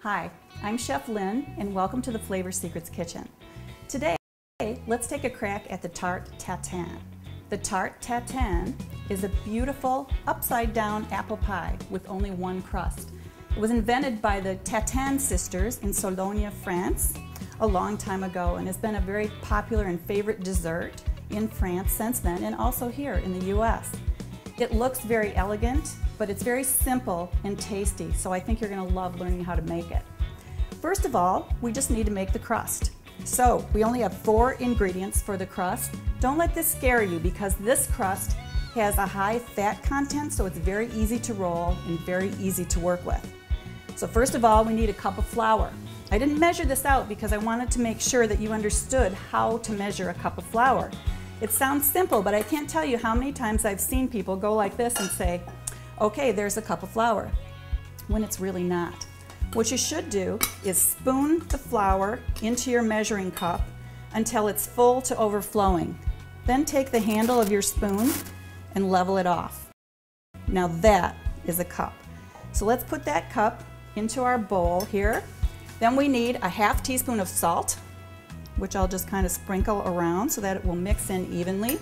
Hi, I'm Chef Lynn and welcome to the Flavor Secrets Kitchen. Today, let's take a crack at the Tarte Tatin. The Tarte Tatin is a beautiful upside down apple pie with only one crust. It was invented by the Tatin sisters in Sologne, France a long time ago and has been a very popular and favorite dessert in France since then and also here in the US. It looks very elegant, but it's very simple and tasty, so I think you're going to love learning how to make it. First of all, we just need to make the crust. So we only have 4 ingredients for the crust. Don't let this scare you because this crust has a high fat content, so it's very easy to roll and very easy to work with. So first of all, we need a cup of flour. I didn't measure this out because I wanted to make sure that you understood how to measure a cup of flour. It sounds simple, but I can't tell you how many times I've seen people go like this and say, okay, there's a cup of flour, when it's really not. What you should do is spoon the flour into your measuring cup until it's full to overflowing. Then take the handle of your spoon and level it off. Now that is a cup. So let's put that cup into our bowl here. Then we need a ½ teaspoon of salt, which I'll just kind of sprinkle around so that it will mix in evenly.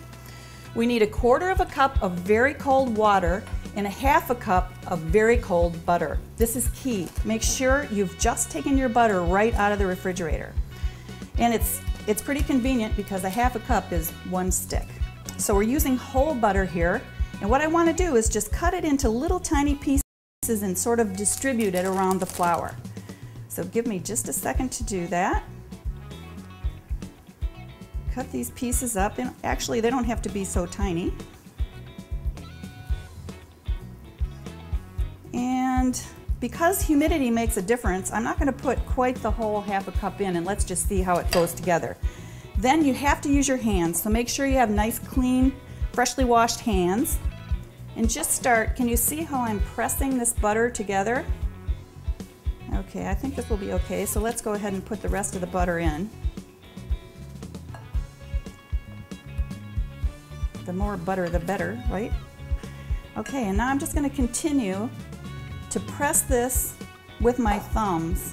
We need 1/4 cup of very cold water and 1/2 cup of very cold butter. This is key. Make sure you've just taken your butter right out of the refrigerator. And it's pretty convenient because 1/2 cup is 1 stick. So we're using whole butter here, and what I want to do is just cut it into little tiny pieces and sort of distribute it around the flour. So give me just a second to do that. Cut these pieces up, and actually they don't have to be so tiny. And because humidity makes a difference, I'm not going to put quite the whole 1/2 cup in, and let's just see how it goes together. Then you have to use your hands, so make sure you have nice, clean, freshly washed hands. And just start, can you see how I'm pressing this butter together? Okay, I think this will be okay, so let's go ahead and put the rest of the butter in. The more butter, the better, right? Okay, and now I'm just going to continue to press this with my thumbs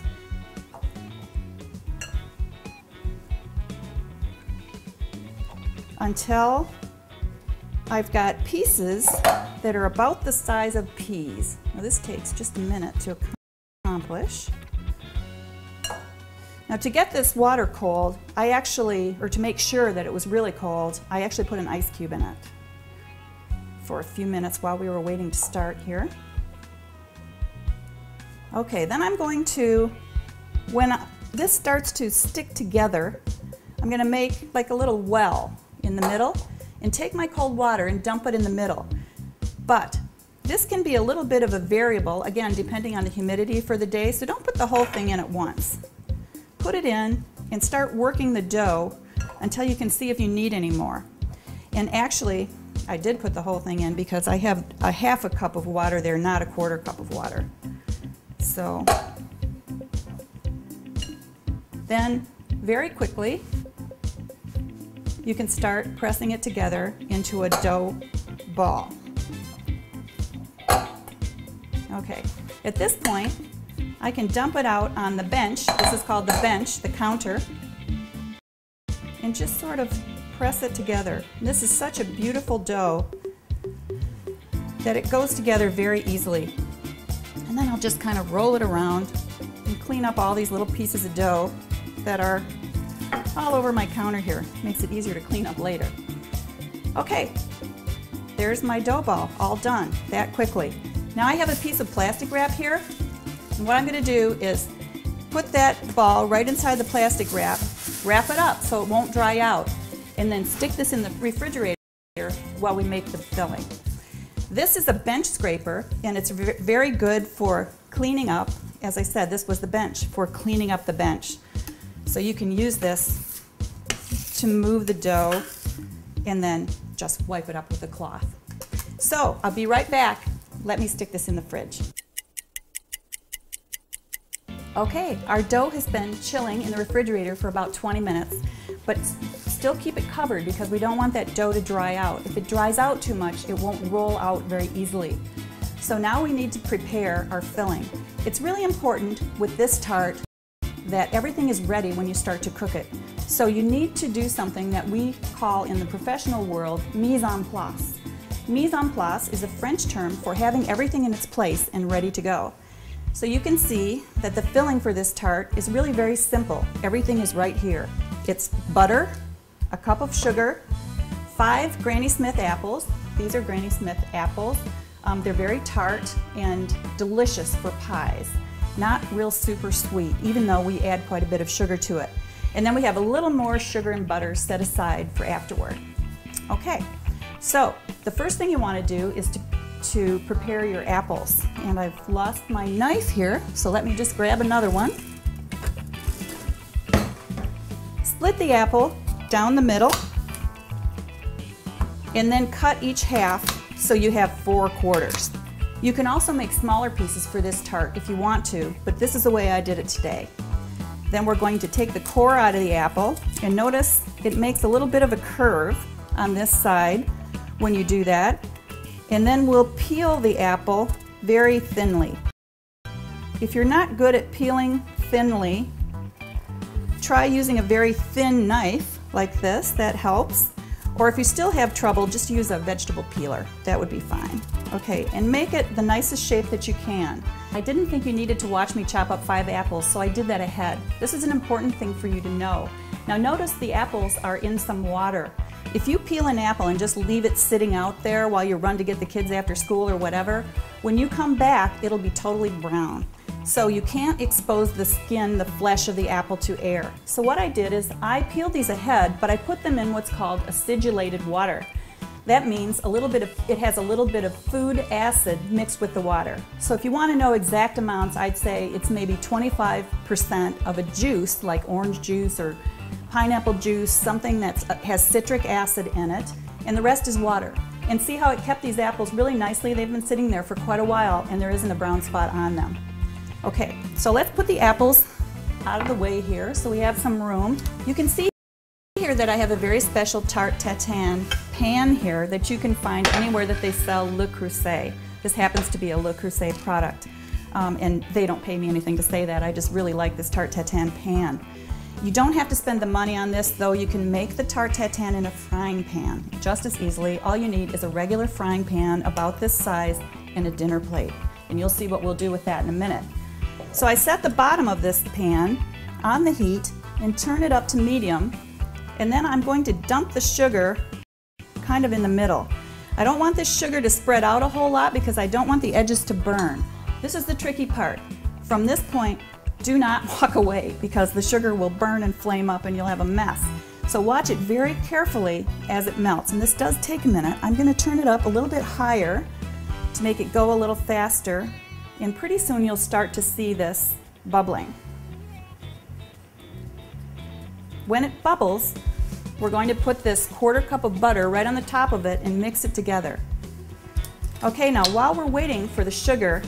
until I've got pieces that are about the size of peas. Now this takes just a minute to accomplish. Now to get this water cold, or to make sure that it was really cold, I actually put an ice cube in it for a few minutes while we were waiting to start here. Okay, then I'm going to, when this starts to stick together, I'm going to make like a little well in the middle and take my cold water and dump it in the middle. But this can be a little bit of a variable, again, depending on the humidity for the day, so don't put the whole thing in at once. Put it in and start working the dough until you can see if you need any more. And actually, I did put the whole thing in because I have a 1/2 cup of water there, not a 1/4 cup of water. So then very quickly you can start pressing it together into a dough ball. Okay, at this point I can dump it out on the bench. This is called the bench, the counter, and just sort of press it together. This is such a beautiful dough that it goes together very easily. And then I'll just kind of roll it around and clean up all these little pieces of dough that are all over my counter here. Makes it easier to clean up later. Okay, there's my dough ball, all done that quickly. Now I have a piece of plastic wrap here, and what I'm going to do is put that ball right inside the plastic wrap, wrap it up so it won't dry out, and then stick this in the refrigerator while we make the filling. This is a bench scraper, and it's very good for cleaning up. As I said, this was the bench, for cleaning up the bench. So you can use this to move the dough and then just wipe it up with a cloth. So I'll be right back. Let me stick this in the fridge. Okay, our dough has been chilling in the refrigerator for about 20 minutes, but still keep it covered because we don't want that dough to dry out. If it dries out too much, it won't roll out very easily. So now we need to prepare our filling. It's really important with this tart that everything is ready when you start to cook it. So you need to do something that we call in the professional world mise en place. Mise en place is a French term for having everything in its place and ready to go. So you can see that the filling for this tart is really very simple. Everything is right here. It's butter, a cup of sugar, 5 Granny Smith apples. These are Granny Smith apples. They're very tart and delicious for pies. Not real super sweet, even though we add quite a bit of sugar to it. And then we have a little more sugar and butter set aside for afterward. Okay, so the first thing you want to do is to prepare your apples. And I've lost my knife here, so let me just grab another one. Split the apple down the middle and then cut each half so you have 4 quarters. You can also make smaller pieces for this tart if you want to, but this is the way I did it today. Then we're going to take the core out of the apple, and notice it makes a little bit of a curve on this side when you do that. And then we'll peel the apple very thinly. If you're not good at peeling thinly, try using a very thin knife like this, that helps. Or if you still have trouble, just use a vegetable peeler. That would be fine. Okay, and make it the nicest shape that you can. I didn't think you needed to watch me chop up 5 apples, so I did that ahead. This is an important thing for you to know. Now notice the apples are in some water. If you peel an apple and just leave it sitting out there while you run to get the kids after school or whatever, when you come back, it'll be totally brown. So you can't expose the skin, the flesh of the apple to air. So what I did is I peeled these ahead, but I put them in what's called acidulated water. That means it has a little bit of food acid mixed with the water. So if you want to know exact amounts, I'd say it's maybe 25% of a juice, like orange juice or pineapple juice, something that has citric acid in it, and the rest is water. And see how it kept these apples really nicely? They've been sitting there for quite a while and there isn't a brown spot on them. Okay, so let's put the apples out of the way here so we have some room. You can see here that I have a very special Tarte Tatin pan here that you can find anywhere that they sell Le Creuset. This happens to be a Le Creuset product, and they don't pay me anything to say that. I just really like this Tarte Tatin pan. You don't have to spend the money on this, though. You can make the Tarte Tatin in a frying pan just as easily. All you need is a regular frying pan about this size and a dinner plate, and you'll see what we'll do with that in a minute. So I set the bottom of this pan on the heat and turn it up to medium, and then I'm going to dump the sugar kind of in the middle. I don't want this sugar to spread out a whole lot because I don't want the edges to burn. This is the tricky part. From this point, do not walk away because the sugar will burn and flame up and you'll have a mess. So watch it very carefully as it melts, and this does take a minute. I'm going to turn it up a little bit higher to make it go a little faster, and pretty soon you'll start to see this bubbling. When it bubbles, we're going to put this 1/4 cup of butter right on the top of it and mix it together. Okay, now while we're waiting for the sugar,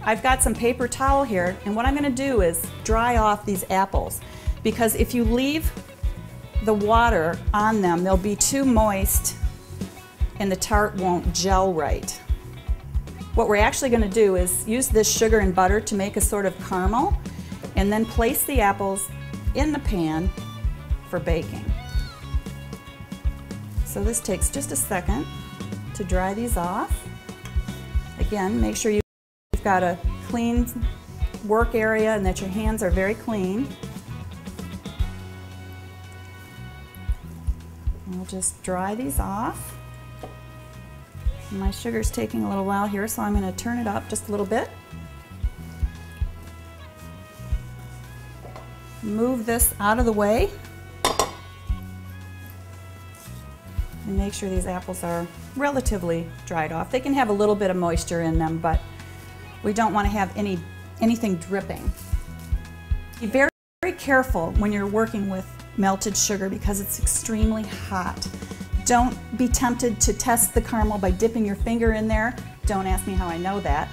I've got some paper towel here, and what I'm going to do is dry off these apples, because if you leave the water on them, they'll be too moist and the tart won't gel right. What we're actually going to do is use this sugar and butter to make a sort of caramel, and then place the apples in the pan for baking. So this takes just a second to dry these off. Again, make sure you've got a clean work area and that your hands are very clean. And we'll just dry these off. My sugar's taking a little while here, so I'm going to turn it up just a little bit. Move this out of the way. And make sure these apples are relatively dried off. They can have a little bit of moisture in them, but we don't want to have anything dripping. Be very, very careful when you're working with melted sugar because it's extremely hot. Don't be tempted to test the caramel by dipping your finger in there. Don't ask me how I know that.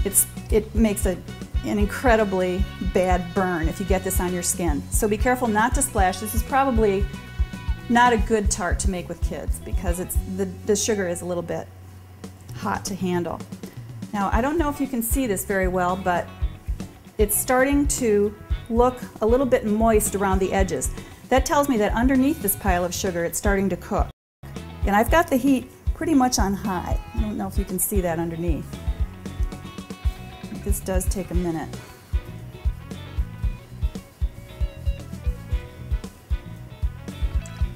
It makes an incredibly bad burn if you get this on your skin. So be careful not to splash. This is probably not a good tart to make with kids because the sugar is a little bit hot to handle. Now, I don't know if you can see this very well, but it's starting to look a little bit moist around the edges. That tells me that underneath this pile of sugar, it's starting to cook. And I've got the heat pretty much on high. I don't know if you can see that underneath. This does take a minute.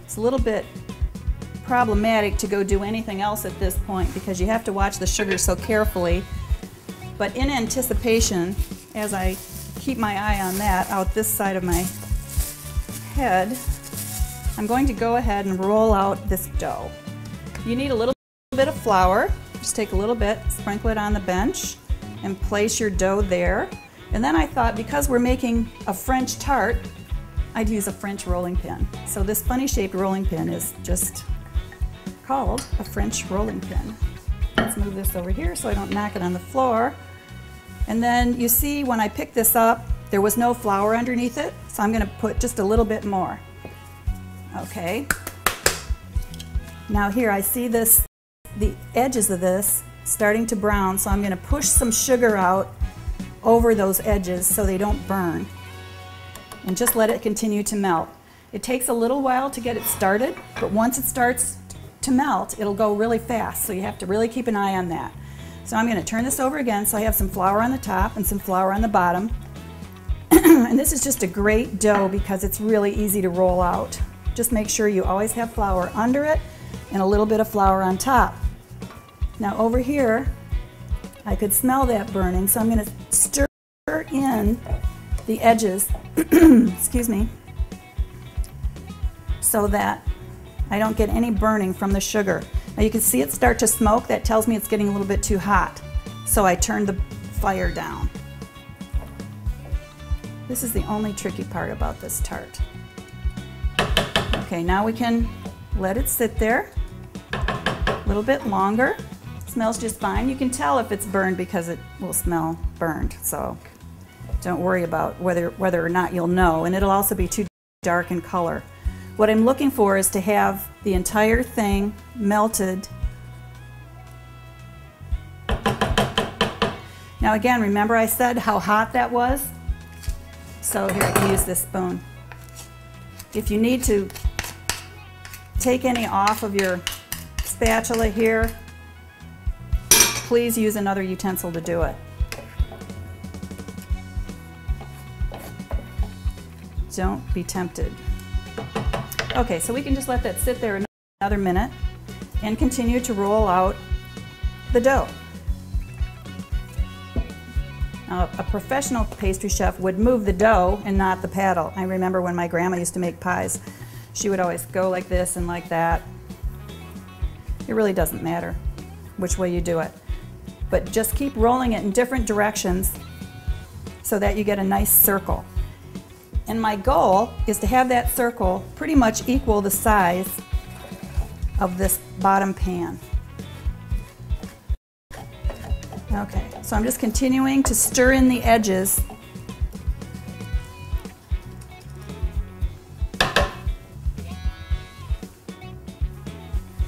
It's a little bit problematic to go do anything else at this point because you have to watch the sugar so carefully. But in anticipation, as I keep my eye on that out this side of my head, I'm going to go ahead and roll out this dough. You need a little bit of flour. Just take a little bit, sprinkle it on the bench, and place your dough there. And then I thought, because we're making a French tart, I'd use a French rolling pin. So this funny shaped rolling pin is just called a French rolling pin. Let's move this over here so I don't knock it on the floor. And then you see when I picked this up, there was no flour underneath it, so I'm going to put just a little bit more. Okay. Now here I see this, the edges of this starting to brown, so I'm going to push some sugar out over those edges so they don't burn. And just let it continue to melt. It takes a little while to get it started, but once it starts to melt, it'll go really fast, so you have to really keep an eye on that. So I'm going to turn this over again so I have some flour on the top and some flour on the bottom. And this is just a great dough because it's really easy to roll out. Just make sure you always have flour under it and a little bit of flour on top. Now over here, I could smell that burning, so I'm going to stir in the edges, excuse me, so that I don't get any burning from the sugar. Now you can see it start to smoke. That tells me it's getting a little bit too hot. So I turned the fire down. This is the only tricky part about this tart. Okay, now we can let it sit there a little bit longer. It smells just fine. You can tell if it's burned because it will smell burned. So don't worry about whether or not you'll know. And it'll also be too dark in color. What I'm looking for is to have the entire thing melted. Now again, remember I said how hot that was? So here, I can use this spoon. If you need to take any off of your spatula here, please use another utensil to do it. Don't be tempted. Okay, so we can just let that sit there another minute and continue to roll out the dough. Now, a professional pastry chef would move the dough and not the paddle. I remember when my grandma used to make pies, she would always go like this and like that. It really doesn't matter which way you do it, but just keep rolling it in different directions so that you get a nice circle. And my goal is to have that circle pretty much equal the size of this bottom pan. Okay, so I'm just continuing to stir in the edges.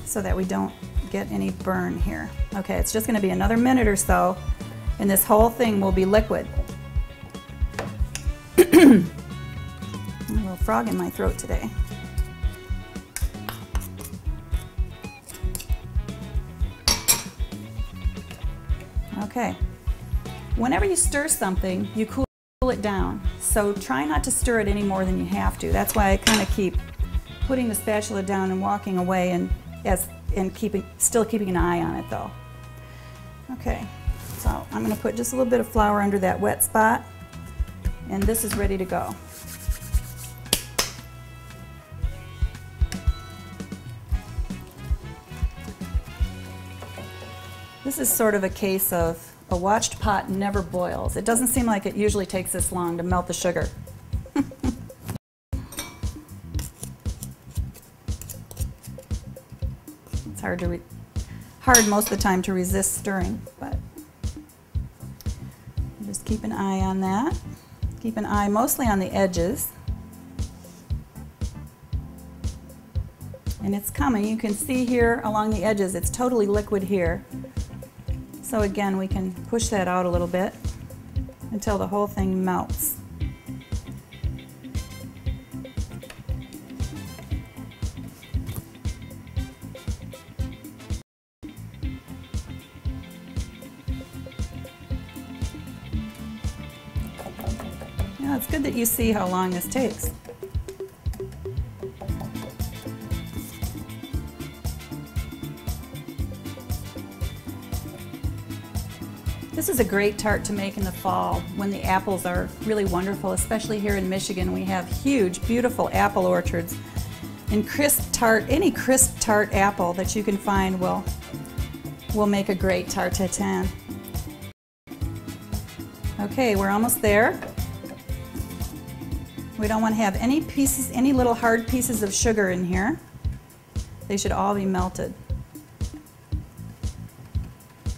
So that we don't get any burn here. Okay, it's just going to be another minute or so, and this whole thing will be liquid. A little frog in my throat today. Okay. Whenever you stir something, you cool it down. So try not to stir it any more than you have to. That's why I kind of keep putting the spatula down and walking away and still keeping an eye on it though. Okay. So I'm going to put just a little bit of flour under that wet spot, and this is ready to go. This is sort of a case of a watched pot never boils. It doesn't seem like it usually takes this long to melt the sugar. It's hard most of the time to resist stirring, but just keep an eye on that. Keep an eye mostly on the edges. And it's coming. You can see here along the edges, it's totally liquid here. So again, we can push that out a little bit until the whole thing melts. Yeah, it's good that you see how long this takes. This is a great tart to make in the fall when the apples are really wonderful, especially here in Michigan. We have huge, beautiful apple orchards. And crisp tart, any crisp tart apple that you can find will make a great Tarte Tatin. Okay, we're almost there. We don't want to have any pieces, any little hard pieces of sugar in here. They should all be melted.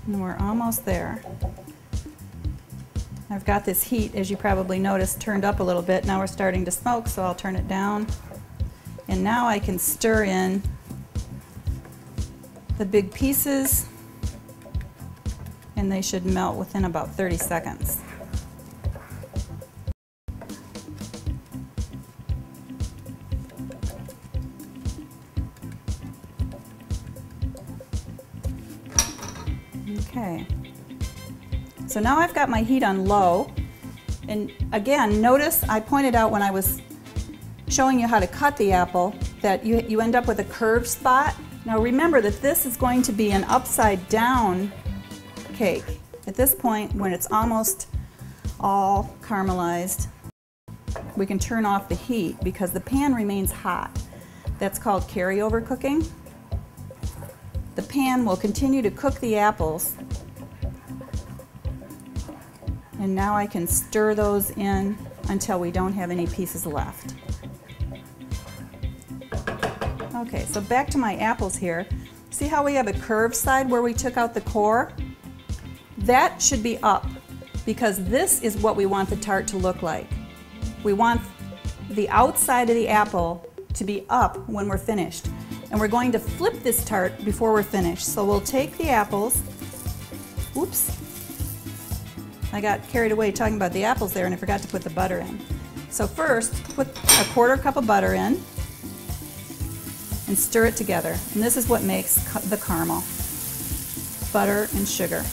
And we're almost there. I've got this heat, as you probably noticed, turned up a little bit. Now we're starting to smoke, so I'll turn it down. And now I can stir in the big pieces, and they should melt within about 30 seconds. Okay, so now I've got my heat on low, and again, notice I pointed out when I was showing you how to cut the apple that you end up with a curved spot. Now remember that this is going to be an upside down cake. At this point, when it's almost all caramelized, we can turn off the heat because the pan remains hot. That's called carryover cooking. The pan will continue to cook the apples, and now I can stir those in until we don't have any pieces left. Okay, so back to my apples here. See how we have a curved side where we took out the core? That should be up because this is what we want the tart to look like. We want the outside of the apple to be up when we're finished. And we're going to flip this tart before we're finished. So we'll take the apples. Oops. I got carried away talking about the apples there and I forgot to put the butter in. So first, put a quarter cup of butter in and stir it together. And this is what makes the caramel. Butter and sugar.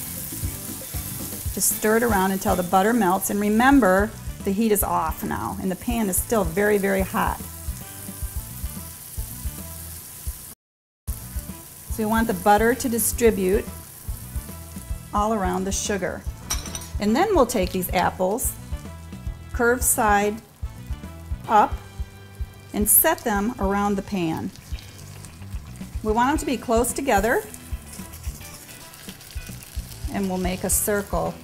Just stir it around until the butter melts. And remember, the heat is off now and the pan is still very, very hot. So you want the butter to distribute all around the sugar. And then we'll take these apples, curved side up, and set them around the pan. We want them to be close together, and we'll make a circle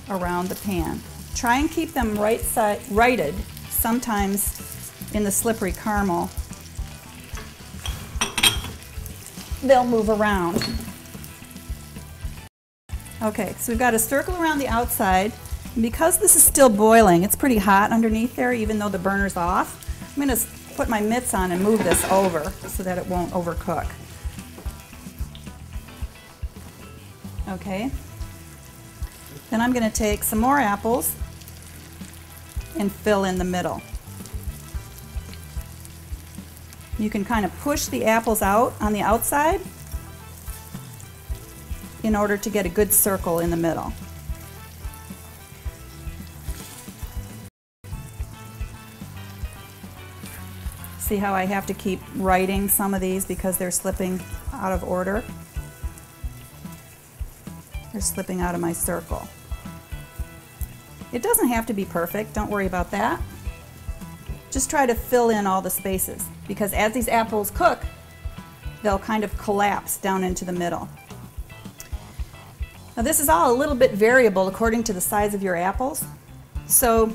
around the pan. Try and keep them righted. Sometimes in the slippery caramel, they'll move around. Okay, so we've got a circle around the outside. And because this is still boiling, it's pretty hot underneath there even though the burner's off. I'm going to put my mitts on and move this over so that it won't overcook. Okay, then I'm going to take some more apples and fill in the middle. You can kind of push the apples out on the outside in order to get a good circle in the middle. See how I have to keep righting some of these because they're slipping out of order? They're slipping out of my circle. It doesn't have to be perfect, don't worry about that. Just try to fill in all the spaces because as these apples cook, they'll kind of collapse down into the middle. Now this is all a little bit variable according to the size of your apples. So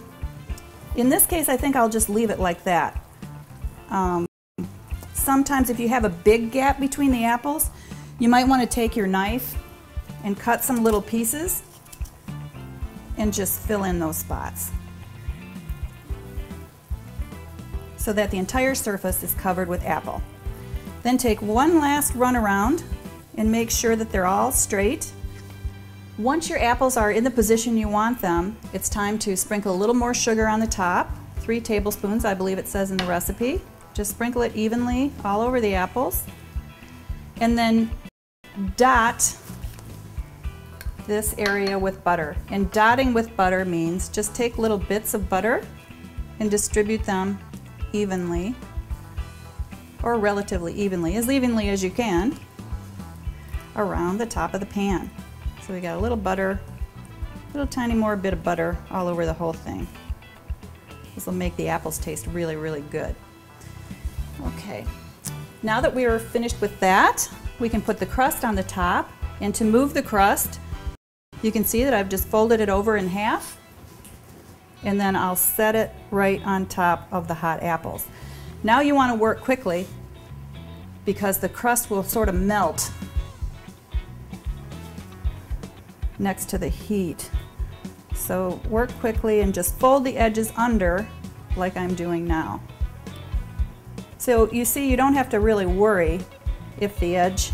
in this case, I think I'll just leave it like that. Sometimes if you have a big gap between the apples, you might want to take your knife and cut some little pieces and just fill in those spots so that the entire surface is covered with apple. Then take one last run around and make sure that they're all straight. Once your apples are in the position you want them, it's time to sprinkle a little more sugar on the top. 3 tablespoons, I believe it says in the recipe. Just sprinkle it evenly all over the apples. And then dot this area with butter. And dotting with butter means just take little bits of butter and distribute them evenly, or relatively evenly as you can, around the top of the pan. So we got a little butter, little tiny more bit of butter all over the whole thing. This will make the apples taste really, really good. Okay, now that we are finished with that, we can put the crust on the top. And to move the crust, you can see that I've just folded it over in half, and then I'll set it right on top of the hot apples. Now you want to work quickly because the crust will sort of melt next to the heat. So work quickly and just fold the edges under like I'm doing now. So you see, you don't have to really worry if the edge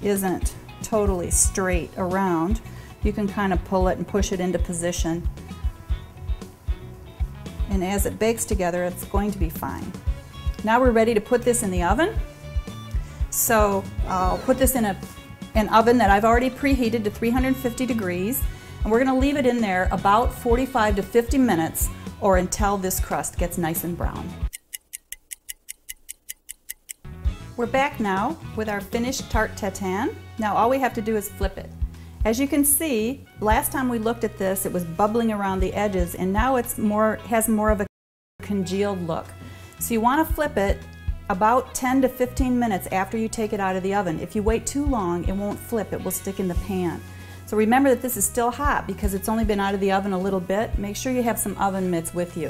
isn't totally straight around. You can kind of pull it and push it into position. And as it bakes together, it's going to be fine. Now we're ready to put this in the oven. So I'll put this in an oven that I've already preheated to 350 degrees. And we're going to leave it in there about 45 to 50 minutes or until this crust gets nice and brown. We're back now with our finished Tarte Tatin. Now all we have to do is flip it. As you can see, last time we looked at this, it was bubbling around the edges, and now it's has more of a congealed look. So you want to flip it about 10 to 15 minutes after you take it out of the oven. If you wait too long, it won't flip, it will stick in the pan. So remember that this is still hot because it's only been out of the oven a little bit. Make sure you have some oven mitts with you.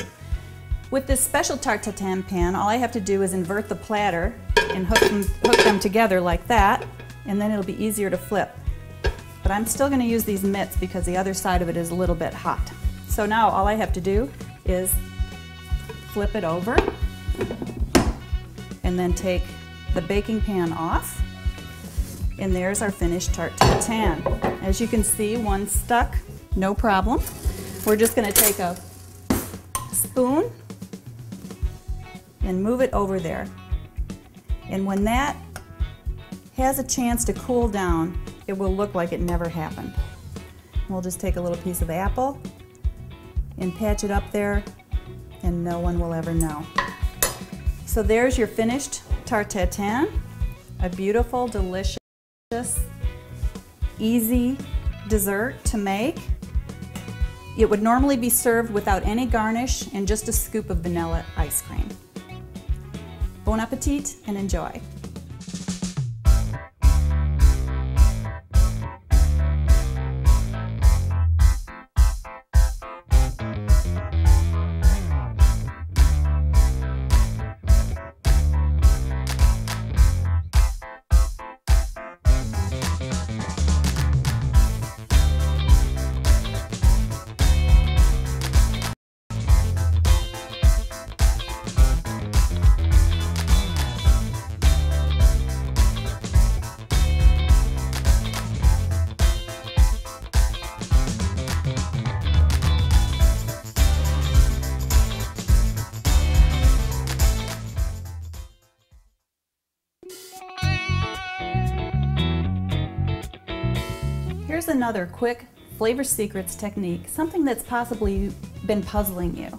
With this special Tarte Tatin pan, all I have to do is invert the platter and hook them together like that, and then it'll be easier to flip. But I'm still going to use these mitts because the other side of it is a little bit hot. So now all I have to do is flip it over and then take the baking pan off. And there's our finished Tarte Tatin. As you can see, one stuck, no problem. We're just going to take a spoon and move it over there. And when that has a chance to cool down, it will look like it never happened. We'll just take a little piece of apple and patch it up there, and no one will ever know. So there's your finished Tarte Tatin, a beautiful, delicious, easy dessert to make. It would normally be served without any garnish and just a scoop of vanilla ice cream. Bon appetit and enjoy. Here's another quick flavor secrets technique, something that's possibly been puzzling you.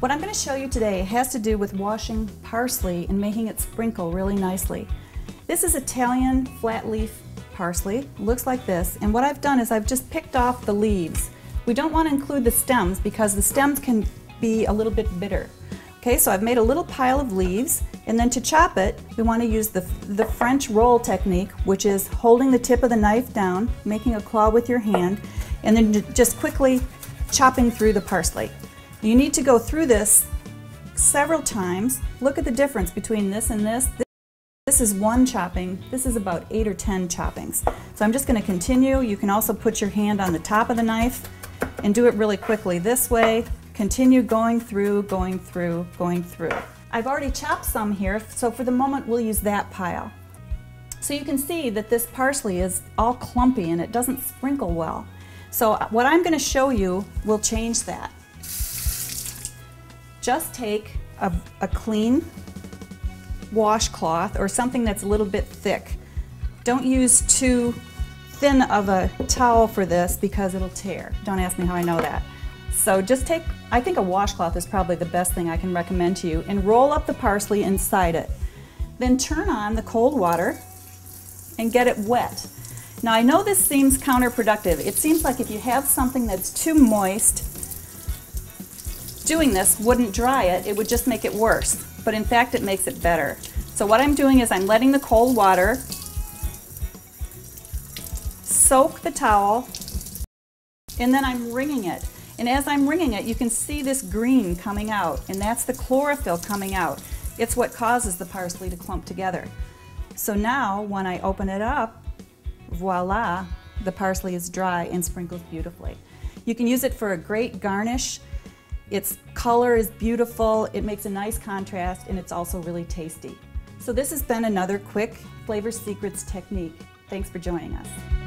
What I'm going to show you today has to do with washing parsley and making it sprinkle really nicely. This is Italian flat leaf parsley, looks like this, and what I've done is I've just picked off the leaves. We don't want to include the stems because the stems can be a little bit bitter. Okay, so I've made a little pile of leaves, and then to chop it, we want to use the French roll technique, which is holding the tip of the knife down, making a claw with your hand, and then just quickly chopping through the parsley. You need to go through this several times. Look at the difference between this and this. This is one chopping. This is about 8 or 10 choppings. So I'm just going to continue. You can also put your hand on the top of the knife and do it really quickly this way. Continue going through, going through, going through. I've already chopped some here, so for the moment we'll use that pile. So you can see that this parsley is all clumpy and it doesn't sprinkle well. So what I'm going to show you will change that. Just take a clean washcloth or something that's a little bit thick. Don't use too thin of a towel for this because it'll tear. Don't ask me how I know that. So just take, I think a washcloth is probably the best thing I can recommend to you, and roll up the parsley inside it. Then turn on the cold water and get it wet. Now I know this seems counterproductive. It seems like if you have something that's too moist, doing this wouldn't dry it, it would just make it worse. But in fact it makes it better. So what I'm doing is I'm letting the cold water soak the towel, and then I'm wringing it. And as I'm wringing it, you can see this green coming out, and that's the chlorophyll coming out. It's what causes the parsley to clump together. So now when I open it up, voila, the parsley is dry and sprinkles beautifully. You can use it for a great garnish. Its color is beautiful, it makes a nice contrast, and it's also really tasty. So this has been another quick Flavor Secrets technique. Thanks for joining us.